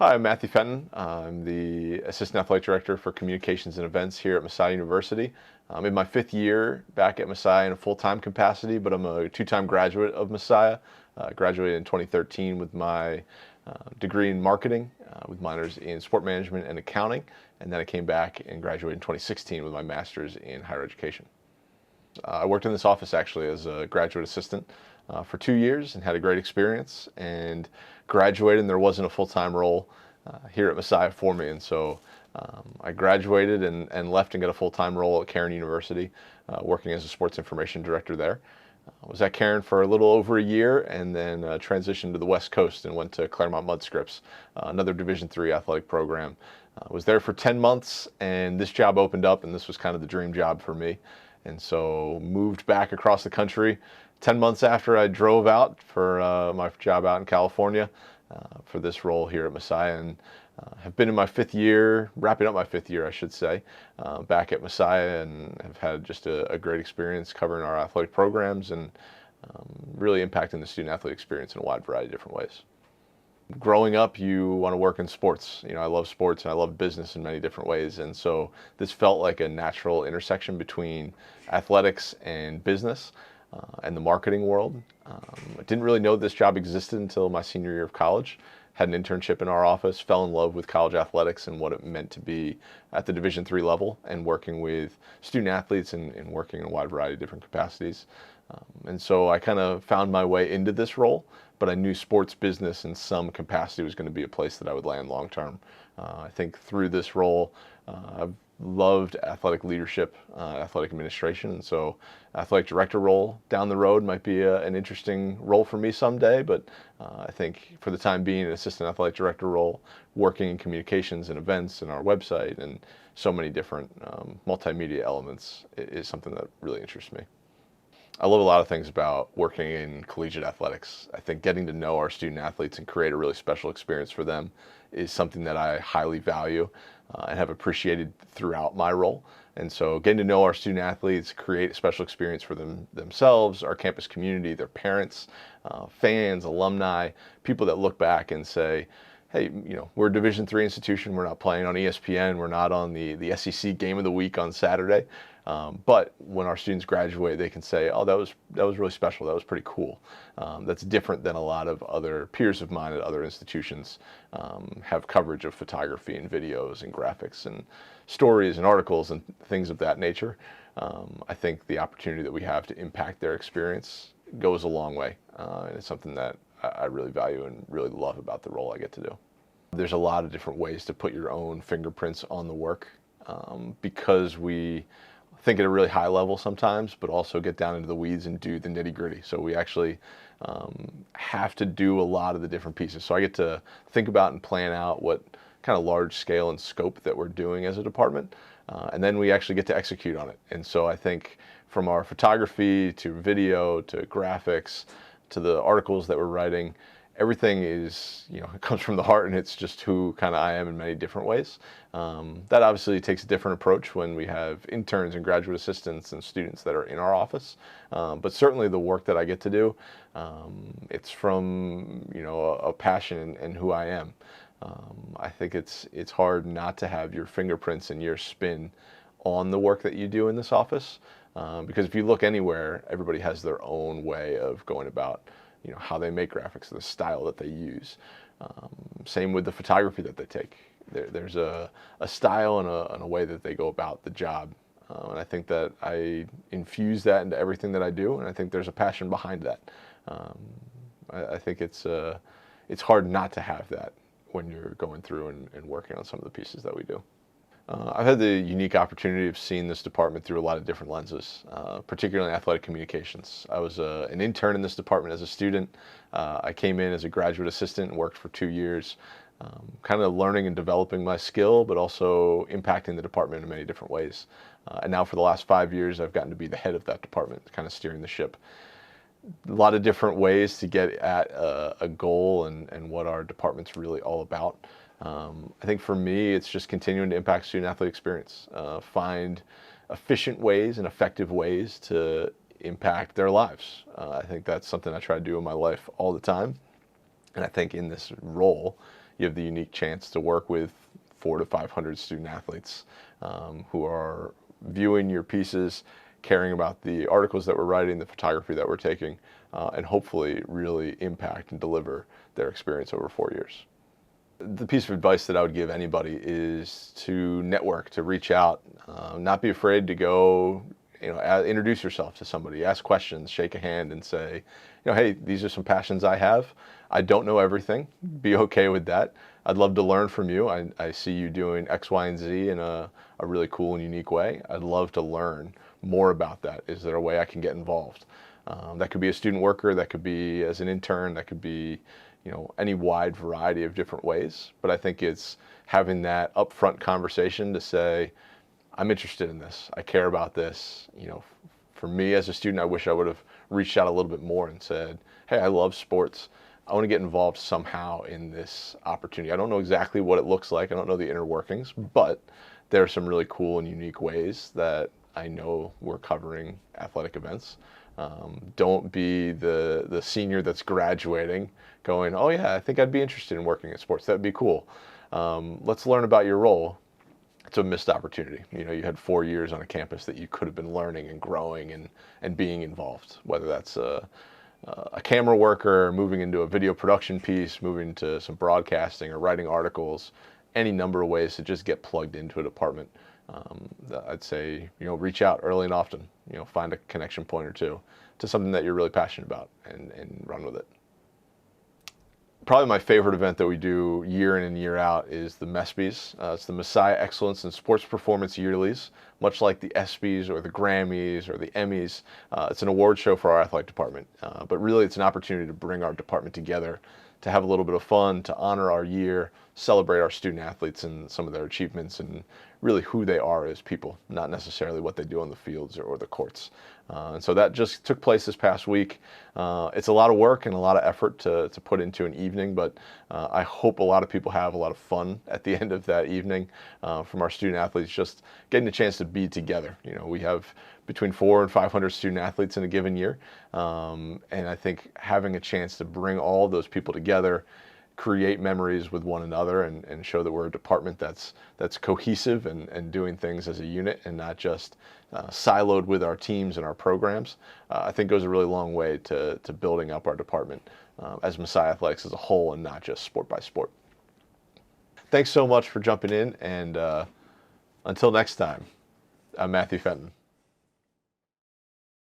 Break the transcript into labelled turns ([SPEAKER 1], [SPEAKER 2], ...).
[SPEAKER 1] Hi, I'm Matthew Fenton. I'm the Assistant Athletic Director for Communications and Events here at Messiah University. I'm in my 5th year back at Messiah in a full-time capacity, but I'm a 2-time graduate of Messiah. Graduated in 2013 with my degree in marketing, with minors in sport management and accounting, and then I came back and graduated in 2016 with my master's in higher education. I worked in this office actually as a graduate assistant for 2 years and had a great experience, and graduated, and there wasn't a full-time role here at Messiah for me, and so I graduated and left and got a full-time role at Cairn University, working as a sports information director there. I was at Cairn for a little over a year, and then transitioned to the West Coast and went to Claremont Mudscripts, another Division III athletic program. Was there for 10 months, and this job opened up, and this was kind of the dream job for me. And so moved back across the country 10 months after I drove out for my job out in California for this role here at Messiah, and have been in my 5th year, wrapping up my 5th year, I should say, back at Messiah, and have had just a great experience covering our athletic programs and really impacting the student athlete experience in a wide variety of different ways. Growing up, you want to work in sports. You know, I love sports and I love business in many different ways, and so this felt like a natural intersection between athletics and business and the marketing world. I didn't really know this job existed until my senior year of college. Had an internship in our office, fell in love with college athletics and what it meant to be at the Division III level and working with student athletes and working in a wide variety of different capacities. And so I kind of found my way into this role, but I knew sports business in some capacity was going to be a place that I would land long term. I think through this role, I've loved athletic leadership, athletic administration, and so athletic director role down the road might be an interesting role for me someday, but I think for the time being, an assistant athletic director role, working in communications and events and our website and so many different multimedia elements is something that really interests me. I love a lot of things about working in collegiate athletics. I think getting to know our student athletes and create a really special experience for them is something that I highly value and have appreciated throughout my role. And so getting to know our student athletes, create a special experience for themselves, our campus community, their parents, fans, alumni, people that look back and say, hey, you know, we're a Division III institution. We're not playing on ESPN. We're not on the SEC Game of the Week on Saturday. But when our students graduate, they can say, oh, that was really special. That was pretty cool. That's different than a lot of other peers of mine at other institutions have coverage of photography and videos and graphics and stories and articles and things of that nature. I think the opportunity that we have to impact their experience goes a long way. And it's something that I really value and really love about the role I get to do. There's a lot of different ways to put your own fingerprints on the work because we think at a really high level sometimes, but also get down into the weeds and do the nitty gritty. So we actually have to do a lot of the different pieces. So I get to think about and plan out what kind of large scale and scope that we're doing as a department. And then we actually get to execute on it. And so I think from our photography to video to graphics to the articles that we're writing, everything is, you know, it comes from the heart, and it's just who kind of I am in many different ways. That obviously takes a different approach when we have interns and graduate assistants and students that are in our office. But certainly the work that I get to do, it's from, you know, a passion and who I am. I think it's hard not to have your fingerprints and your spin on the work that you do in this office. Because if you look anywhere, everybody has their own way of going about, you know, how they make graphics, the style that they use. Same with the photography that they take. There's a style and a way that they go about the job. And I think that I infuse that into everything that I do, and I think there's a passion behind that. I think it's hard not to have that when you're going through and working on some of the pieces that we do. I've had the unique opportunity of seeing this department through a lot of different lenses, particularly in athletic communications. I was an intern in this department as a student. I came in as a graduate assistant and worked for 2 years, kind of learning and developing my skill, but also impacting the department in many different ways. And now for the last 5 years, I've gotten to be the head of that department, kind of steering the ship. A lot of different ways to get at a goal and what our department's really all about. I think for me, it's just continuing to impact student athlete experience, find efficient ways and effective ways to impact their lives. I think that's something I try to do in my life all the time. And I think in this role, you have the unique chance to work with 400 to 500 student athletes who are viewing your pieces, caring about the articles that we're writing, the photography that we're taking, and hopefully really impact and deliver their experience over 4 years. The piece of advice that I would give anybody is to network, to reach out, not be afraid to go, introduce yourself to somebody, ask questions, shake a hand and say, hey, these are some passions I have. I don't know everything. Be okay with that. I'd love to learn from you. I see you doing X, Y, and Z in a really cool and unique way. I'd love to learn more about that. Is there a way I can get involved? That could be a student worker, that could be as an intern, that could be any wide variety of different ways. But I think it's having that upfront conversation to say, I'm interested in this. I care about this. For me as a student, I wish I would have reached out a little bit more and said, hey, I love sports. I want to get involved somehow in this opportunity. I don't know exactly what it looks like. I don't know the inner workings, but there are some really cool and unique ways that I know we're covering athletic events. Don't be the senior that's graduating going, oh yeah, I think I'd be interested in working in sports. That'd be cool. Let's learn about your role. It's a missed opportunity. You had 4 years on a campus that you could have been learning and growing and being involved, whether that's a camera worker, moving into a video production piece, moving to some broadcasting or writing articles, any number of ways to just get plugged into a department. I'd say, reach out early and often, find a connection point or two to something that you're really passionate about and run with it. Probably my favorite event that we do year in and year out is the MESPYs. It's the Messiah Excellence in Sports Performance Yearlies, much like the ESPYs or the Grammys or the Emmys. It's an award show for our athletic department, but really it's an opportunity to bring our department together, to have a little bit of fun, to honor our year, celebrate our student athletes and some of their achievements and really who they are as people, not necessarily what they do on the fields or the courts. And so that just took place this past week. It's a lot of work and a lot of effort to put into an evening, but I hope a lot of people have a lot of fun at the end of that evening from our student athletes, just getting a chance to be together. We have between 400 and 500 student athletes in a given year. And I think having a chance to bring all those people together, create memories with one another and show that we're a department that's cohesive and doing things as a unit and not just siloed with our teams and our programs, I think goes a really long way to building up our department as Messiah Athletics as a whole and not just sport by sport. Thanks so much for jumping in, and until next time, I'm Mathew Fenton.